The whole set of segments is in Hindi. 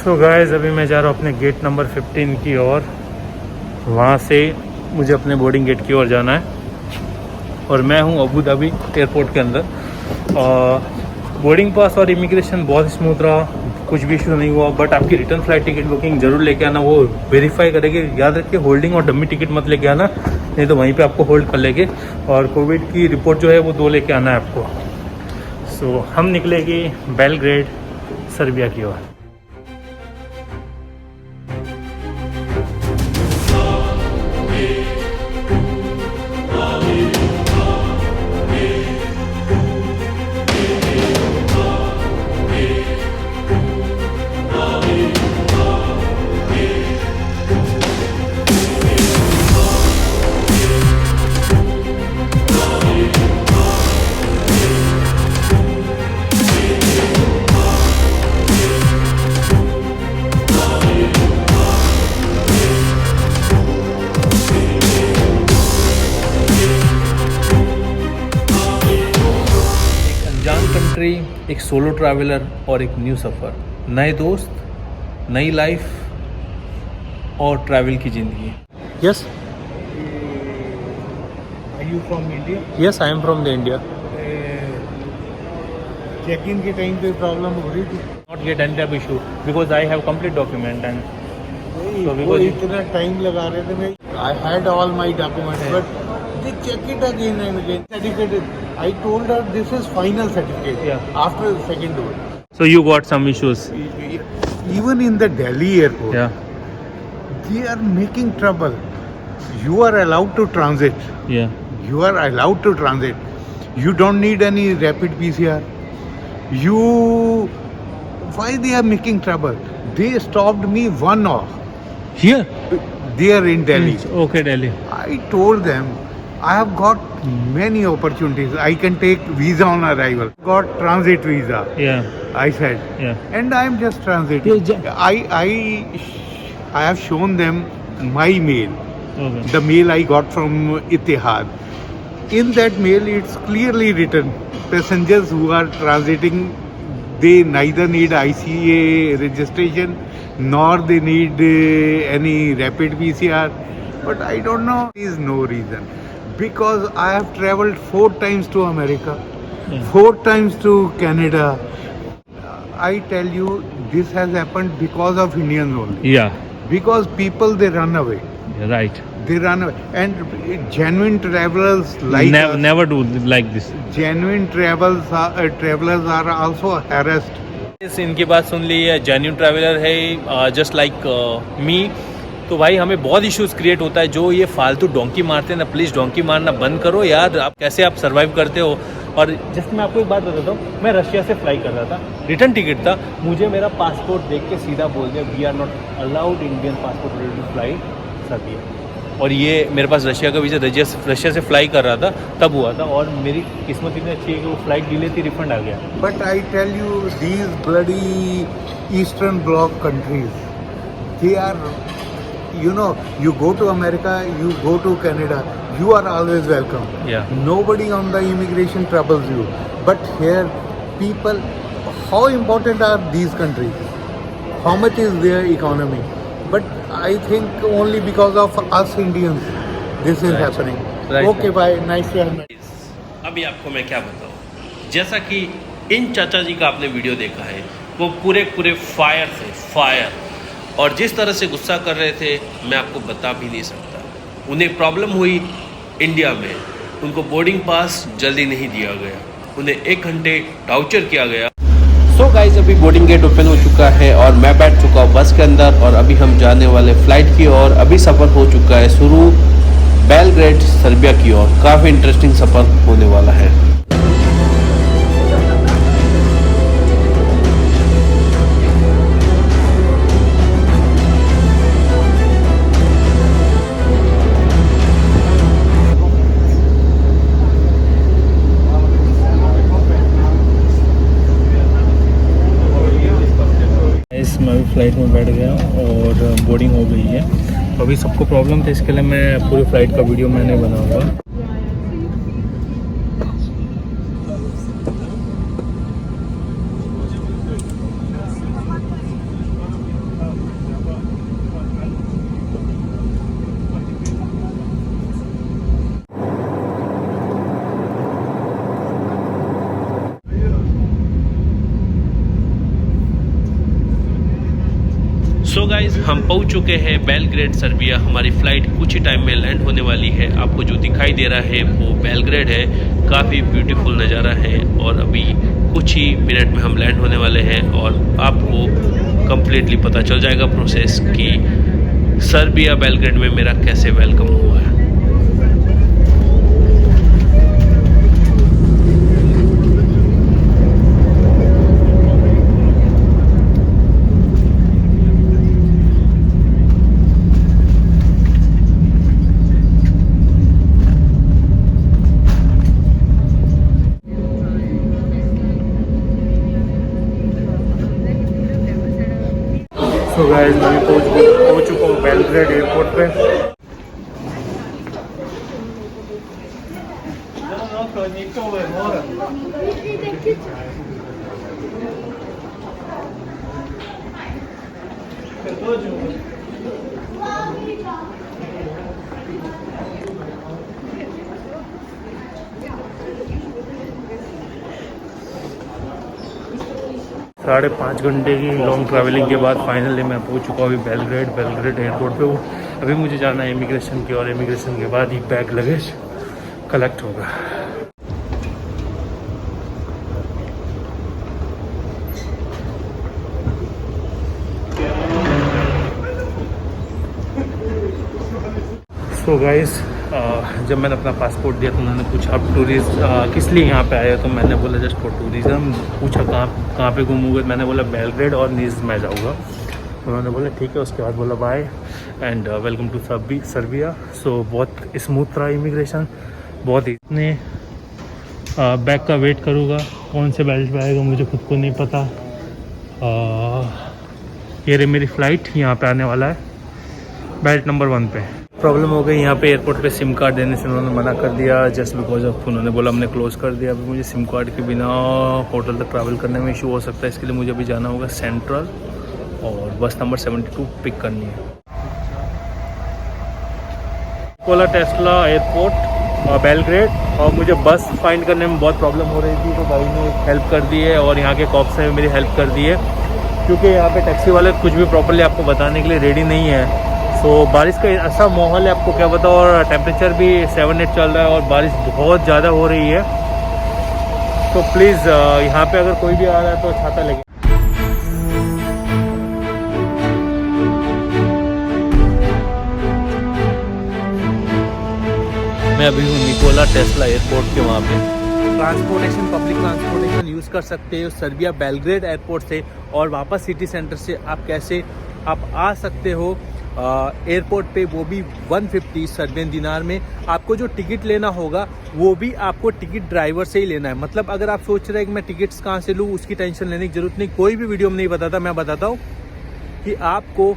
सो गाइस अभी मैं जा रहा हूँ अपने गेट नंबर 15 की ओर। वहाँ से मुझे अपने बोर्डिंग गेट की ओर जाना है और मैं हूँ अबू धाबी एयरपोर्ट के अंदर। बोर्डिंग पास और इमिग्रेशन बहुत स्मूथ रहा, कुछ भी इशू नहीं हुआ। बट आपकी रिटर्न फ्लाइट टिकट बुकिंग जरूर लेके आना, वो वेरीफाई करेंगे। याद रखिए होल्डिंग और डमी टिकट मत लेके आना, नहीं तो वहीं पे आपको होल्ड कर लेंगे। और कोविड की रिपोर्ट जो है वो 2 लेके आना है आपको। सो हम निकलेंगे बेलग्रेड सर्बिया की ओर। एक सोलो ट्रैवलर और एक न्यू सफ़र, नए दोस्त, नई लाइफ और ट्रैवल की ज़िंदगी। Yes, Are you from India? Yes I am from the India. Check in के टाइम पे प्रॉब्लम हो रही थी। Not get any type issue because I have complete document and वो इतना टाइम लगा रहे थे। मैं I had all my documents but they check it again and again. Certificate. I told her this is final certificate. Yeah. After the second door. So you got some issues. Even in the Delhi airport. Yeah. They are making trouble. You are allowed to transit. Yeah. You are allowed to transit. You don't need any rapid PCR. You. Why they are making trouble? They stopped me 1 hour. Here. They are in Delhi. Okay, Delhi. I told them I have got many opportunities. I can take visa on arrival. Got transit visa. Yeah. I said. Yeah. And I am just transiting. I have shown them my mail. Okay. The mail I got from Etihad. In that mail, it's clearly written: passengers who are transiting, they neither need ICA registration nor they need any rapid PCR. But I don't know. There is no reason. Because I have traveled 4 times to America, 4 times to Canada. I tell you, this has happened because of Indians only. Yeah. Because people, they run away. Right. They run away. And genuine travelers like us, never do like this. genuine travelers are also harassed. इनकी बात सुन ली है, जेन्युइन ट्रैवलर है जस्ट लाइक मी। तो भाई हमें बहुत इश्यूज क्रिएट होता है। जो ये फालतू डोंकी मारते हैं ना, प्लीज़ डोंकी मारना बंद करो यार। आप कैसे आप सर्वाइव करते हो। और जस्ट मैं आपको एक बात बताता हूँ, मैं रशिया से फ्लाई कर रहा था, रिटर्न टिकट था, मुझे मेरा पासपोर्ट देख के सीधा बोल दिया we are not allowed Indian passport to fly Serbia. और ये मेरे पास रशिया का वीज़ा, रशिया से फ्लाई कर रहा था तब हुआ था। और मेरी किस्मत इतनी अच्छी है कि वो फ्लाइट डिले थी, रिफंड आ गया। But I tell you, these bloody Eastern Bloc countries, they are, you know, you go to America, you go to Canada, you are always welcome. Yeah. Nobody on the immigration troubles you. But here, people, how important are these countries? How much is their economy? But I think only because of us Indians, this is happening. Right. Okay, bye. Nice to have you. अभी आपको मैं क्या बताऊँ, जैसा कि इन चाचा जी का आपने वीडियो देखा है, वो पूरे फायर थे, फायर। और जिस तरह से गुस्सा कर रहे थे मैं आपको बता भी नहीं सकता। उन्हें प्रॉब्लम हुई इंडिया में, उनको बोर्डिंग पास जल्दी नहीं दिया गया, उन्हें 1 घंटे टार्चर किया गया। सो गाइस अभी बोर्डिंग गेट ओपन हो चुका है और मैं बैठ चुका हूँ बस के अंदर और अभी हम जाने वाले फ्लाइट की ओर। अभी सफ़र हो चुका है शुरू बेलग्रेड सर्बिया की ओर। काफ़ी इंटरेस्टिंग सफ़र होने वाला है। मैं अभी फ़्लाइट में बैठ गया और बोर्डिंग हो गई है। तो अभी सबको प्रॉब्लम था, इसके लिए मैं पूरी फ़्लाइट का वीडियो मैंने बनाऊंगा। सो गाइज हम पहुंच चुके हैं बेलग्रेड सर्बिया। हमारी फ़्लाइट कुछ ही टाइम में लैंड होने वाली है। आपको जो दिखाई दे रहा है वो बेलग्रेड है। काफ़ी ब्यूटीफुल नज़ारा है और अभी कुछ ही मिनट में हम लैंड होने वाले हैं और आपको कम्प्लीटली पता चल जाएगा प्रोसेस कि सर्बिया बेलग्रेड में मेरा कैसे वेलकम हुआ है। सो गाइस मैं पहुंच चुका हूँ बेलग्रेड एयरपोर्ट पे। साढ़े 5 घंटे की लॉन्ग ट्रैवलिंग के बाद फाइनली मैं पहुंच चुका हूँ बेलग्रेड एयरपोर्ट पे हूँ। अभी मुझे जाना है इमिग्रेशन की और इमिग्रेशन के बाद ही बैग लगेज कलेक्ट होगा। सो गाइस जब मैंने अपना पासपोर्ट दिया तो उन्होंने पूछा आप टूरिस्ट किस लिए यहाँ पे आए हो, तो मैंने बोला जस्ट फॉर टूरिज़म। पूछा कहाँ पे घूमोगे, मैंने बोला बेलग्रेड और नीज मैं जाऊँगा। तो उन्होंने बोला ठीक है। उसके बाद बोला bye and welcome to Serbia. So बहुत स्मूथ रहा इमिग्रेशन, बहुत इतने बैग का वेट करूँगा। कौन से बेल्ट पे आएगा मुझे खुद को नहीं पता। ये रही मेरी फ़्लाइट, यहाँ पे आने वाला है बेल्ट नंबर 1 पे। प्रॉब्लम हो गई यहाँ पे एयरपोर्ट पे सिम कार्ड देने से उन्होंने मना कर दिया जस्ट बिकॉज ऑफ उन्होंने बोला हमने क्लोज़ कर दिया। अभी मुझे सिम कार्ड के बिना होटल तक ट्रैवल करने में इशू हो सकता है। इसके लिए मुझे अभी जाना होगा सेंट्रल और बस नंबर 72 पिक करनी है। Nikola Tesla airport Belgrade. और मुझे बस फाइंड करने में बहुत प्रॉब्लम हो रही थी तो भाई ने हेल्प कर दी है और यहाँ के कॉप्स ने मेरी हेल्प कर दी है क्योंकि यहाँ पे टैक्सी वाले कुछ भी प्रॉपर्ली आपको बताने के लिए रेडी नहीं है। तो बारिश का ऐसा माहौल है आपको क्या बताओ, और टेम्परेचर भी 7-8 चल रहा है और बारिश बहुत ज़्यादा हो रही है। तो प्लीज़ यहाँ पे अगर कोई भी आ रहा है तो छाता लेके। मैं अभी हूँ निकोला टेस्ला एयरपोर्ट के वहाँ पे। पब्लिक ट्रांसपोर्टेशन यूज़ कर सकते हो सर्बिया बेलग्रेड एयरपोर्ट से और वापस सिटी सेंटर से आप आ सकते हो एयरपोर्ट पे, वो भी 150 सर्बियन दिनार में। आपको जो टिकट लेना होगा वो भी आपको टिकट ड्राइवर से ही लेना है। मतलब अगर आप सोच रहे हैं कि मैं टिकट्स कहाँ से लूँ, उसकी टेंशन लेने की जरूरत नहीं। कोई भी वीडियो में नहीं बताता, मैं बताता हूँ कि आपको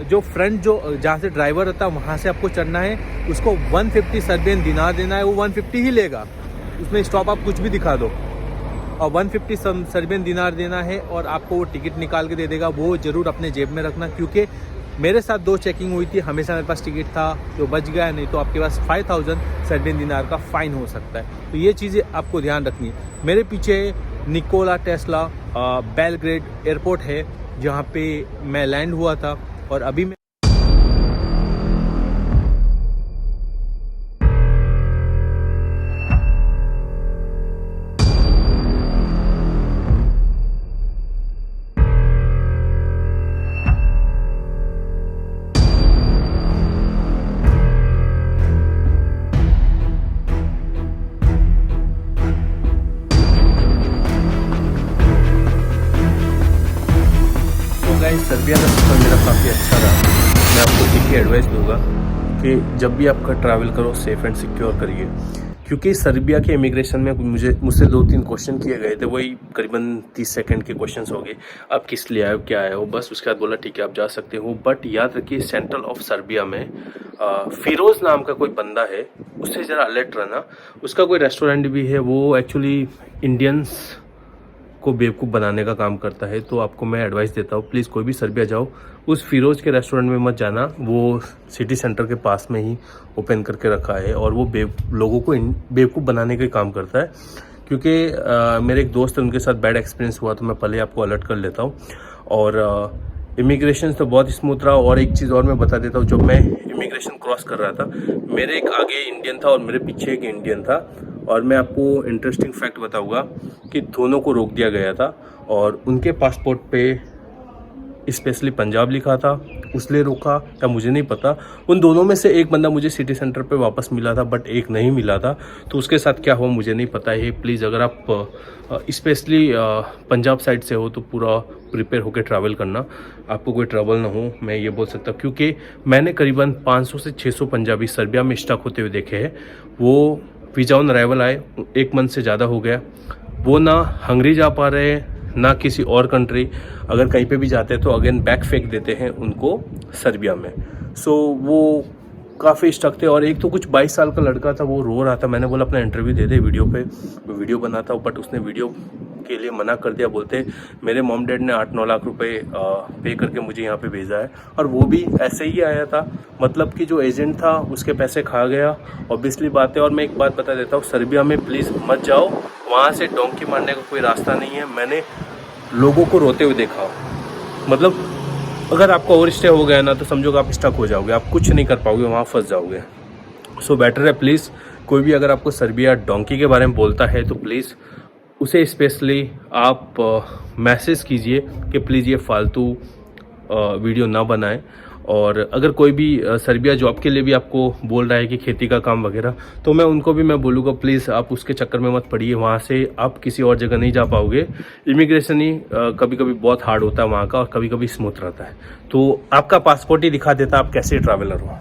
जो फ्रंट जहाँ से ड्राइवर रहता है वहाँ से आपको चढ़ना है। उसको 150 सर्बियन दिनार देना है, वो 150 ही लेगा। उसमें स्टॉप आप कुछ भी दिखा दो और 150 सर्बियन दिनार देना है और आपको वो टिकट निकाल के दे देगा। वो ज़रूर अपने जेब में रखना क्योंकि मेरे साथ 2 चेकिंग हुई थी, हमेशा मेरे पास टिकट था जो बच गया, नहीं तो आपके पास 5000 सर्बियन दिनार का फ़ाइन हो सकता है। तो ये चीज़ें आपको ध्यान रखनी है। मेरे पीछे निकोला टेस्ला बेलग्रेड एयरपोर्ट है जहाँ पे मैं लैंड हुआ था और अभी मैं सर्बिया का सफ़र मेरा काफ़ी अच्छा रहा। मैं आपको एक ही एडवाइस दूंगा कि जब भी आपका ट्रैवल करो सेफ़ एंड सिक्योर करिए क्योंकि सर्बिया के इमिग्रेशन में मुझसे 2-3 क्वेश्चन किए गए थे। वही करीबन 30 सेकंड के क्वेश्चंस हो गए, आप किस लिए आए हो, क्या आए हो, बस। उसके बाद बोला ठीक है आप जा सकते हो। बट याद रखिए सेंट्रल ऑफ सर्बिया में फिरोज़ नाम का कोई बंदा है, उससे ज़रा अलर्ट रहना। उसका कोई रेस्टोरेंट भी है, वो एक्चुअली इंडियंस को बेवकूफ़ बनाने का काम करता है। तो आपको मैं एडवाइस देता हूँ प्लीज़ कोई भी सर्बिया जाओ उस फिरोज़ के रेस्टोरेंट में मत जाना। वो सिटी सेंटर के पास में ही ओपन करके रखा है और वो लोगों को बेवकूफ़ बनाने का काम करता है। क्योंकि मेरे एक दोस्त है, उनके साथ बैड एक्सपीरियंस हुआ तो मैं पहले आपको अलर्ट कर लेता हूँ। और इमिग्रेशन तो बहुत स्मूथ रहा। और एक चीज़ और मैं बता देता हूँ, जब मैं इमिग्रेशन क्रॉस कर रहा था, मेरे एक आगे इंडियन था और मेरे पीछे एक इंडियन था। और मैं आपको इंटरेस्टिंग फैक्ट बताऊँगा कि दोनों को रोक दिया गया था और उनके पासपोर्ट पे स्पेशली पंजाब लिखा था, उसलिए रोका या मुझे नहीं पता। उन दोनों में से एक बंदा मुझे सिटी सेंटर पे वापस मिला था, बट एक नहीं मिला था। तो उसके साथ क्या हुआ मुझे नहीं पता है। प्लीज़ अगर आप स्पेशली पंजाब साइड से हो तो पूरा प्रिपेयर होकर ट्रैवल करना, आपको कोई ट्रबल ना हो, मैं ये बोल सकता हूँ। क्योंकि मैंने करीबन 500 से 600 पंजाबी सर्बिया में स्टक होते हुए देखे हैं। वो वीज़ा ऑन अराइवल आए 1 मंथ से ज़्यादा हो गया, वो ना हंगरी जा पा रहे हैं ना किसी और कंट्री। अगर कहीं पे भी जाते हैं तो अगेन बैक फेंक देते हैं उनको सर्बिया में। सो वो काफ़ी स्टक थे। और एक तो कुछ 22 साल का लड़का था, वो रो रहा था। मैंने बोला अपना इंटरव्यू दे दे वीडियो पे, मैं वीडियो बनाता हूँ, बट उसने वीडियो के लिए मना कर दिया। बोलते मेरे मॉम डैड ने 8-9 लाख रुपए पे करके मुझे यहाँ पे भेजा है, और वो भी ऐसे ही आया था। मतलब कि जो एजेंट था उसके पैसे खा गया, ऑब्वियसली बात है। और मैं एक बात बता देता हूँ, सर्बिया में प्लीज़ मत जाओ, वहाँ से डोंकी मारने का कोई रास्ता नहीं है। मैंने लोगों को रोते हुए देखा। मतलब अगर आपका ओवर स्टे हो गया ना तो समझो कि आप स्टक हो जाओगे, आप कुछ नहीं कर पाओगे, वहाँ फंस जाओगे। सो बेटर है प्लीज़, कोई भी अगर आपको सर्बिया डोंकी के बारे में बोलता है तो प्लीज़ उसे स्पेशली आप मैसेज कीजिए कि प्लीज़ ये फालतू वीडियो ना बनाएं। और अगर कोई भी सर्बिया जॉब के लिए भी आपको बोल रहा है कि खेती का काम वगैरह, तो मैं उनको भी मैं बोलूँगा प्लीज़ आप उसके चक्कर में मत पड़िए। वहाँ से आप किसी और जगह नहीं जा पाओगे। इमिग्रेशन ही कभी कभी बहुत हार्ड होता है वहाँ का, और कभी कभी स्मूथ रहता है। तो आपका पासपोर्ट ही दिखा देता है आप कैसे ट्रैवलर हो।